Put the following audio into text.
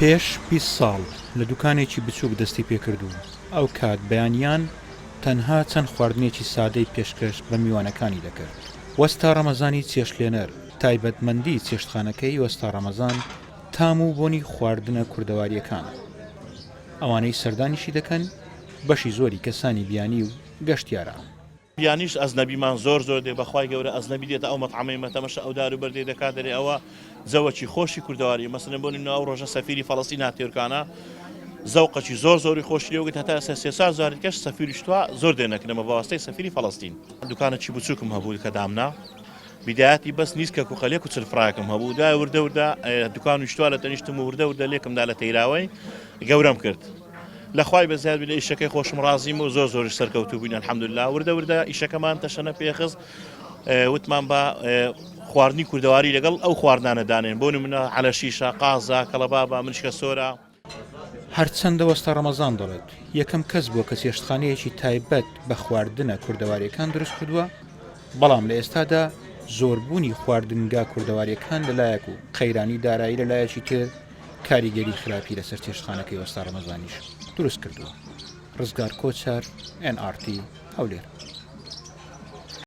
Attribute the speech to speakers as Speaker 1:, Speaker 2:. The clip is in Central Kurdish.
Speaker 1: پێش 20 ساڵ لە دوکانێکی بچووک دەستی پێکردووم. ئەو کات بەیانیان تەنها چەند خواردنێکی سادەی پێشکەش بە میوانەکانی دەکرد. وەستا ڕەمەزانی چێشتلێنەر تایبەتمەندی چێشتخانەکەی وەستا ڕەمەزان تام و بۆنی خواردنە کوردەواریەکانە. ئەوانەی سەردانیشی دەکەن بەشی زۆری کەسانی بیانی و گەشتیارە.
Speaker 2: بیانیش ئەزنەبیمان زۆر دێ بەخوای گەورە ئەزنەبی دێتە ئەو مەطعەمەی مەتەمەشە ئەو دار و بەردێ دەکات دەرێ ئەوە زەوەکی خۆشی کوردەواری مەسەلەن بۆ نمونە ئەو ڕۆژە سەفیری فەڵەستین هاتێورکانە زەوقەکی زۆری خۆشی لێوگەت هەتا سێ سال زاری کەش سەفیریش توە زۆر دێنەکەنەمە بەواسطەی سەفیری فەڵەستین. دوکانێکی بچووکم هەبوو کە دامنا بدایەتی بەس نیست کە کوخەلێک و چلفراکم هەبوو دوای وردە دوکان وشتووە لە تەنیشتم و وردە لێکمدا لە تەیراوەی گەورەم کرد. لەخوای بەزیاد لە ئیشەکەی خۆشم ڕازیم و زۆر سەرکەوتوو بووین الحەمدوللا. وردە ئیشەکەمان تەشەنە پێخست وتمان بە خواردنی کوردەواری لەگەڵ ئەو خواردانە دانێن بۆ نمونە عەلەشیشە قازە کەڵەبابە مریشکە سۆرە.
Speaker 1: هەرچەندە وەستا ڕەمەزان دەڵێت یەکەم کەس بووە کە چێشتخانەیەکی تایبەت بە خواردنە کوردەواریەکان دروست کردووە، بەڵام لە ئێستادا زۆربوونی خواردنگا کوردەواریەکان لەلایەک و قەیرانی دارایی لەلایەکی تر کاریگەری خراپی لەسەر چێشتخانەکەی وەستا ڕەمەزانیش دروست کردووە. ڕزگار کۆچەر NRT هەولێر.